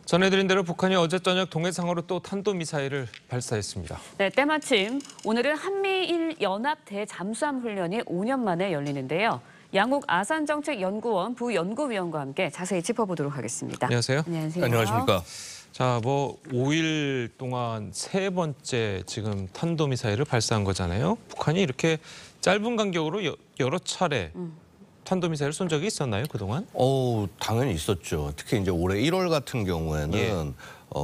전해드린 대로 북한이 어제 저녁 동해상으로 또 탄도미사일을 발사했습니다. 네, 때마침 오늘은 한미일 연합 대잠수함 훈련이 5년 만에 열리는데요. 양욱 아산정책연구원 부연구위원과 함께 자세히 짚어보도록 하겠습니다. 안녕하세요. 안녕하세요. 안녕하십니까. 자, 5일 동안 세 번째 지금 탄도미사일을 발사한 거잖아요. 북한이 이렇게 짧은 간격으로 여러 차례 탄도미사일을 쏜 적이 있었나요, 그동안? 당연히 있었죠. 특히 이제 올해 1월 같은 경우에는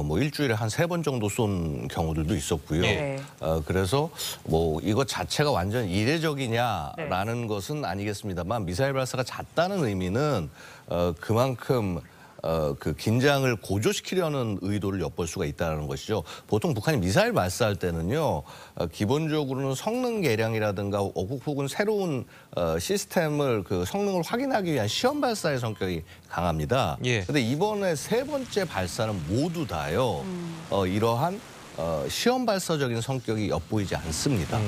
뭐 일주일에 한 3번 정도 쏜 경우들도 있었고요. 네. 그래서 뭐 이것 자체가 완전 이례적이냐라는 것은 아니겠습니다만 미사일 발사가 잦다는 의미는 그만큼 그 긴장을 고조시키려는 의도를 엿볼 수가 있다는 것이죠. 보통 북한이 미사일 발사할 때는요, 기본적으로는 성능 개량이라든가 혹은 새로운 시스템을 그 성능을 확인하기 위한 시험 발사의 성격이 강합니다. 그런데 이번에 세 번째 발사는 모두 다요, 이러한 시험 발사적인 성격이 엿보이지 않습니다.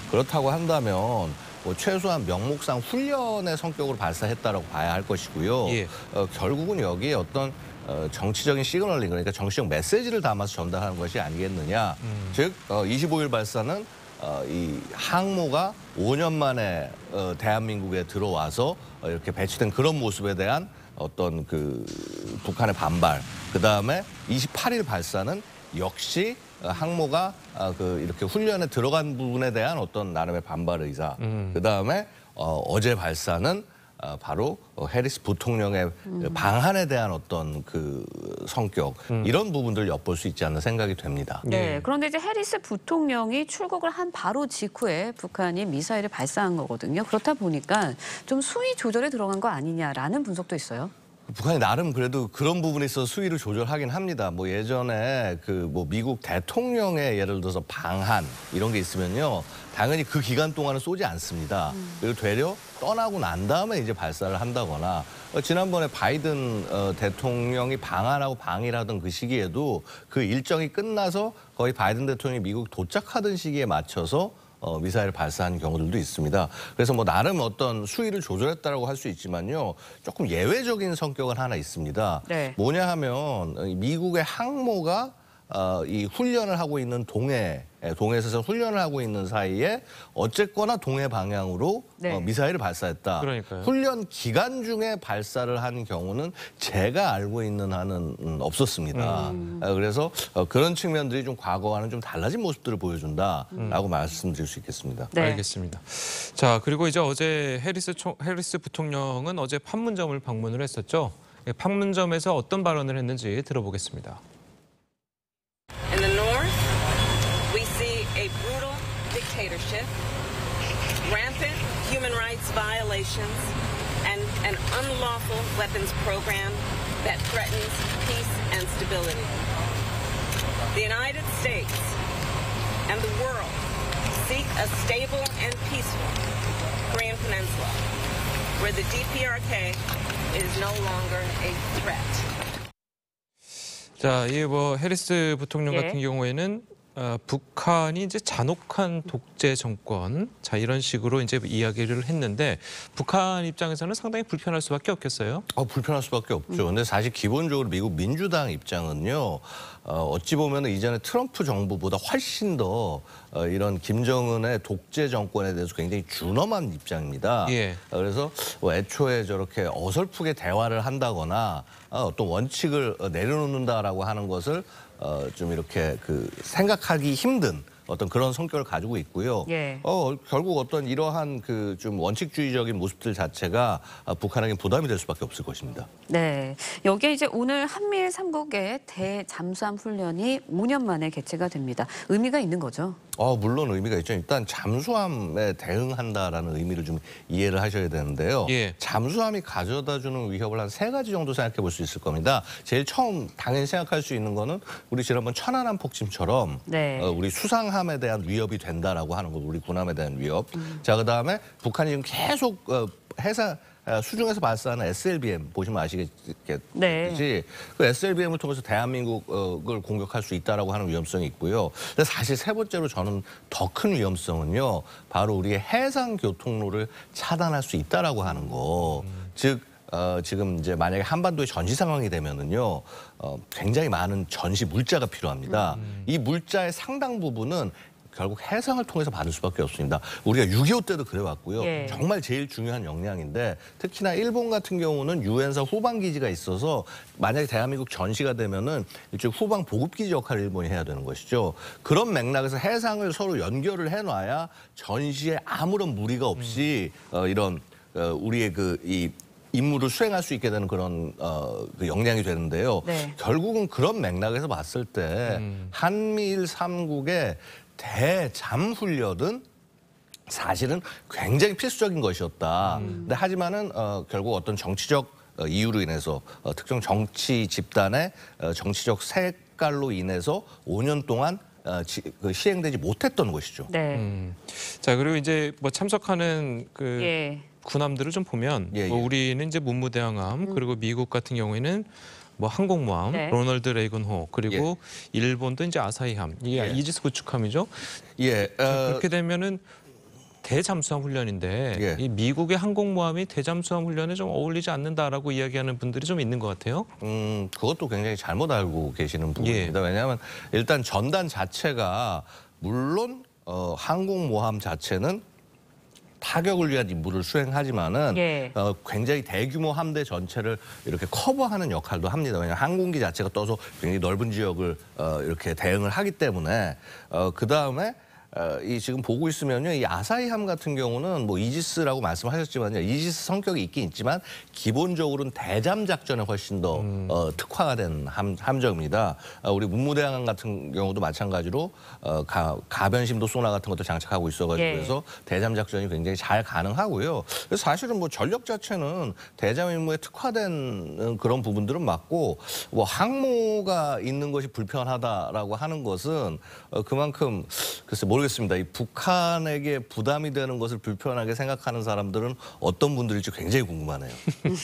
그렇다고 한다면 뭐 최소한 명목상 훈련의 성격으로 발사했다라고 봐야 할 것이고요. 결국은 여기에 어떤 정치적인 시그널링, 그러니까 정치적 메시지를 담아서 전달하는 것이 아니겠느냐. 즉 25일 발사는 이 항모가 5년 만에 대한민국에 들어와서 이렇게 배치된 그런 모습에 대한 어떤 그 북한의 반발. 그다음에 28일 발사는 역시 항모가 이렇게 훈련에 들어간 부분에 대한 어떤 나름의 반발 의사. 그다음에 어제 발사는 바로 해리스 부통령의 방한에 대한 어떤 그 성격, 이런 부분들을 엿볼 수 있지 않나 생각이 됩니다. 네, 그런데 이제 해리스 부통령이 출국을 한 바로 직후에 북한이 미사일을 발사한 거거든요. 그렇다 보니까 좀 수위 조절에 들어간 거 아니냐라는 분석도 있어요. 북한이 나름 그래도 그런 부분에 있어서 수위를 조절하긴 합니다. 뭐 예전에 그 뭐 미국 대통령의 예를 들어서 방한 이런 게 있으면요, 당연히 그 기간 동안은 쏘지 않습니다. 그리고 되려 떠나고 난 다음에 이제 발사를 한다거나, 지난번에 바이든 대통령이 방한하고 방일하던 그 시기에도 그 일정이 끝나서 거의 바이든 대통령이 미국 도착하던 시기에 맞춰서 미사일을 발사한 경우들도 있습니다. 그래서 뭐 나름 어떤 수위를 조절했다라고 할 수 있지만요, 조금 예외적인 성격은 하나 있습니다. 네. 뭐냐 하면 미국의 항모가 이 훈련을 하고 있는 동해에서 훈련을 하고 있는 사이에 어쨌거나 동해 방향으로 미사일을 발사했다. 그러니까요. 훈련 기간 중에 발사를 한 경우는 제가 알고 있는 한은 없었습니다. 그래서 그런 측면들이 좀 과거와는 좀 달라진 모습들을 보여준다라고 말씀드릴 수 있겠습니다. 네. 알겠습니다. 자, 그리고 이제 어제 해리스 부통령은 어제 판문점을 방문을 했었죠. 판문점에서 어떤 발언을 했는지 들어보겠습니다. In the north, we see a brutal dictatorship, rampant human rights violations, and an unlawful weapons program that threatens peace and stability. The United States and the world seek a stable and peaceful Korean Peninsula, where the DPRK is no longer a threat. 자, 이 뭐 해리스 부통령 같은 경우에는 북한이 이제 잔혹한 독재 정권, 자 이런 식으로 이제 이야기를 했는데 북한 입장에서는 상당히 불편할 수밖에 없겠어요. 불편할 수밖에 없죠. 근데 사실 기본적으로 미국 민주당 입장은요, 어찌 보면 이전에 트럼프 정부보다 훨씬 더 이런 김정은의 독재 정권에 대해서 굉장히 준엄한 입장입니다. 그래서 뭐 애초에 저렇게 어설프게 대화를 한다거나 어떤 원칙을 내려놓는다라고 하는 것을 좀 이렇게 그 생각하기 힘든 어떤 그런 성격을 가지고 있고요. 결국 어떤 이러한 그 좀 원칙주의적인 모습들 자체가 북한에게 부담이 될 수밖에 없을 것입니다. 네, 여기에 이제 오늘 한미일 3국의 대잠수함 훈련이 5년 만에 개최가 됩니다. 의미가 있는 거죠? 물론 의미가 있죠. 일단 잠수함에 대응한다라는 의미를 좀 이해를 하셔야 되는데요. 잠수함이 가져다주는 위협을 한 3가지 정도 생각해 볼 수 있을 겁니다. 제일 처음 당연히 생각할 수 있는 거는 우리 지난번 천안함 폭침처럼 우리 수상함에 대한 위협이 된다라고 하는 거, 우리 군함에 대한 위협. 자, 그다음에 북한이 지금 계속 수중에서 발사하는 SLBM 보시면 아시겠듯이 그 SLBM을 통해서 대한민국을 공격할 수 있다라고 하는 위험성이 있고요. 근데 사실 세 번째로 저는 더 큰 위험성은요, 바로 우리의 해상 교통로를 차단할 수 있다라고 하는 거. 즉 지금 이제 만약에 한반도의 전시 상황이 되면은요, 굉장히 많은 전시 물자가 필요합니다. 이 물자의 상당 부분은 결국 해상을 통해서 받을 수밖에 없습니다. 우리가 6.25 때도 그래왔고요. 예. 정말 제일 중요한 역량인데 특히나 일본 같은 경우는 유엔사 후방 기지가 있어서 만약에 대한민국 전시가 되면은 일종 후방 보급 기지 역할을 일본이 해야 되는 것이죠. 그런 맥락에서 해상을 서로 연결을 해놔야 전시에 아무런 무리가 없이 이런 우리의 이 임무를 수행할 수 있게 되는 그런 그 역량이 되는데요. 네. 결국은 그런 맥락에서 봤을 때 한미일 3국의 대잠 훈련은 사실은 굉장히 필수적인 것이었다. 근데 하지만은 결국 어떤 정치적 이유로 인해서 특정 정치 집단의 정치적 색깔로 인해서 5년 동안 시행되지 못했던 것이죠. 네. 자, 그리고 이제 뭐 참석하는 그 예. 군함들을 좀 보면 예, 뭐 예. 우리는 이제 문무대항함 그리고 미국 같은 경우에는 뭐 항공모함, 네. 로널드 레이건호 그리고 일본도 이제 아사히함 이게 예. 이지스 구축함이죠. 예, 그렇게 되면은 대잠수함 훈련인데 예. 이 미국의 항공모함이 대잠수함 훈련에 좀 어울리지 않는다라고 이야기하는 분들이 좀 있는 것 같아요. 그것도 굉장히 잘못 알고 계시는 부분입니다. 왜냐하면 일단 전단 자체가 물론 항공모함 자체는 타격을 위한 임무를 수행하지만은 예. 굉장히 대규모 함대 전체를 이렇게 커버하는 역할도 합니다. 왜냐하면 항공기 자체가 떠서 굉장히 넓은 지역을 이렇게 대응을 하기 때문에 그 다음에 이 지금 보고 있으면요, 이 아사히함 같은 경우는 뭐 이지스라고 말씀하셨지만요, 이지스 성격이 있긴 있지만 기본적으로는 대잠 작전에 훨씬 더 특화가 된 함정입니다. 우리 문무대항함 같은 경우도 마찬가지로 가변심도 소나 같은 것도 장착하고 있어가지고 예. 그래서 대잠 작전이 굉장히 잘 가능하고요. 그래서 사실은 뭐 전력 자체는 대잠 임무에 특화된 그런 부분들은 맞고 뭐 항모가 있는 것이 불편하다라고 하는 것은 그만큼 글쎄 모르겠습니다. 이 북한에게 부담이 되는 것을 불편하게 생각하는 사람들은 어떤 분들일지 굉장히 궁금하네요.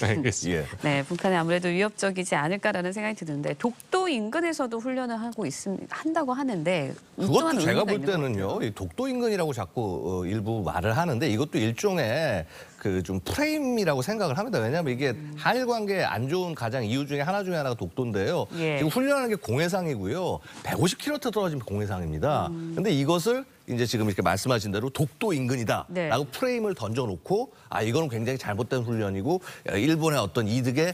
알겠습니다. 예. 네, 북한이 아무래도 위협적이지 않을까라는 생각이 드는데 독도 인근에서도 훈련을 하고 한다고 하는데 그것도 제가 볼 의미가 있는 것 때는요, 이 독도 인근이라고 자꾸 일부 말을 하는데 이것도 일종의 그 좀 프레임이라고 생각을 합니다. 왜냐하면 이게 한일 관계에 안 좋은 가장 이유 중에 하나가 독도인데요. 예. 지금 훈련하는 게 공해상이고요. 150km 떨어진 공해상입니다. 근데 이것을 이제 지금 이렇게 말씀하신 대로 독도 인근이다라고 네. 프레임을 던져놓고 이거는 굉장히 잘못된 훈련이고 일본의 어떤 이득에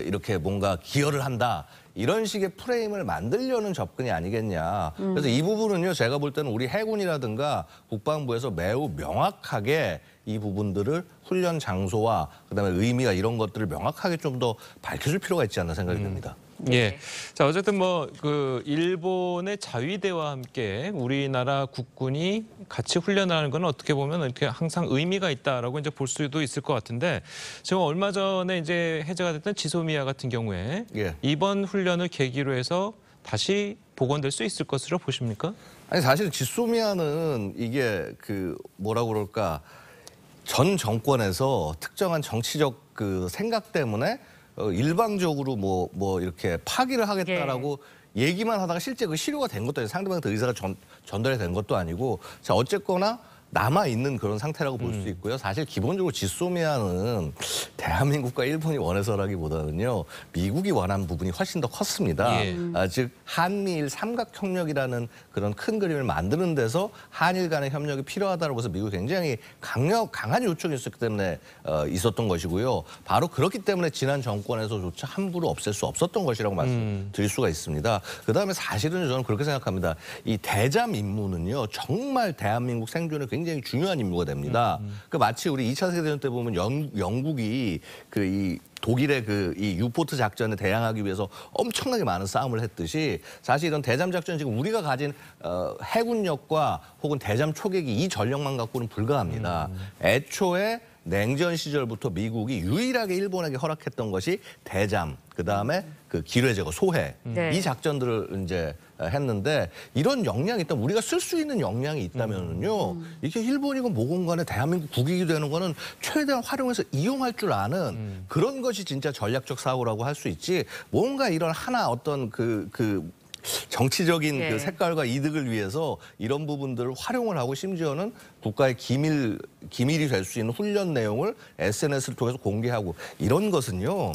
이렇게 뭔가 기여를 한다. 이런 식의 프레임을 만들려는 접근이 아니겠냐. 그래서 이 부분은요, 제가 볼 때는 우리 해군이라든가 국방부에서 매우 명확하게 이 부분들을 훈련 장소와 그다음에 의미와 이런 것들을 명확하게 좀 더 밝혀줄 필요가 있지 않나 생각이 듭니다. 예. 자, 어쨌든 뭐 그 일본의 자위대와 함께 우리나라 국군이 같이 훈련을 하는 건 어떻게 보면 이렇게 항상 의미가 있다라고 이제 볼 수도 있을 것 같은데 지금 얼마 전에 이제 해제가 됐던 지소미아 같은 경우에 예. 이번 훈련을 계기로 해서 다시 복원될 수 있을 것으로 보십니까? 아니 사실 지소미아는 이게 그 뭐라 그럴까 전 정권에서 특정한 정치적 그 생각 때문에 일방적으로 뭐 이렇게 파기를 하겠다라고 얘기만 하다가 실제 그 실효가 된 것도 아니고 상대방한테 의사가 전달이 된 것도 아니고 자 어쨌거나 남아 있는 그런 상태라고 볼 수 있고요. 사실 기본적으로 지소미아는 대한민국과 일본이 원해서라기보다는요. 미국이 원한 부분이 훨씬 더 컸습니다. 예. 즉 한미일 삼각협력이라는 그런 큰 그림을 만드는 데서 한일 간의 협력이 필요하다고 해서 미국이 굉장히 강한 요청이 있었기 때문에 있었던 것이고요. 바로 그렇기 때문에 지난 정권에서조차 함부로 없앨 수 없었던 것이라고 말씀드릴 수가 있습니다. 그다음에 사실은 저는 그렇게 생각합니다. 이 대잠 임무는요. 정말 대한민국 생존에 굉장히 중요한 임무가 됩니다. 그 마치 우리 2차 세계대전 때 보면 영국이 이 독일의 이 유포트 작전에 대항하기 위해서 엄청나게 많은 싸움을 했듯이 사실 이런 대잠 작전 지금 우리가 가진 해군력과 혹은 대잠 초계기 이 전력만 갖고는 불가합니다. 애초에 냉전 시절부터 미국이 유일하게 일본에게 허락했던 것이 대잠, 그다음에 그 기뢰 제거, 소해 네. 이 작전들을 이제 했는데 이런 역량이 있다면 우리가 쓸 수 있는 역량이 있다면은요 이게 일본이고 뭐건 간에 대한민국 국익이 되는 거는 최대한 활용해서 이용할 줄 아는 그런 것이 진짜 전략적 사고라고 할 수 있지 뭔가 이런 하나 어떤 정치적인 예. 그 색깔과 이득을 위해서 이런 부분들을 활용을 하고 심지어는 국가의 기밀이 될 수 있는 훈련 내용을 SNS를 통해서 공개하고 이런 것은요.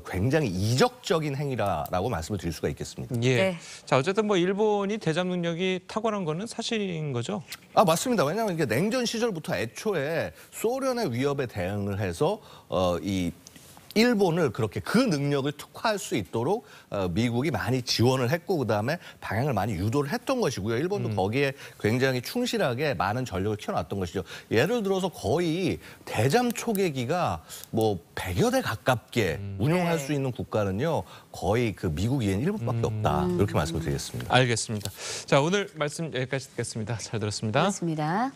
굉장히 이적적인 행위라고 말씀을 드릴 수가 있겠습니다. 예. 네. 자, 어쨌든 뭐 일본이 대잠 능력이 탁월한 거는 사실인 거죠? 맞습니다. 왜냐하면 이게 냉전 시절부터 애초에 소련의 위협에 대응을 해서 이 일본을 그렇게 그 능력을 특화할 수 있도록 미국이 많이 지원을 했고 그다음에 방향을 많이 유도를 했던 것이고요. 일본도 거기에 굉장히 충실하게 많은 전력을 키워놨던 것이죠. 예를 들어서 거의 대잠 초계기가 뭐 100여 대 가깝게 운용할 수 있는 국가는요. 거의 그 미국 이외엔 일본밖에 없다. 이렇게 말씀을 드리겠습니다. 알겠습니다. 자, 오늘 말씀 여기까지 듣겠습니다. 잘 들었습니다. 그렇습니다.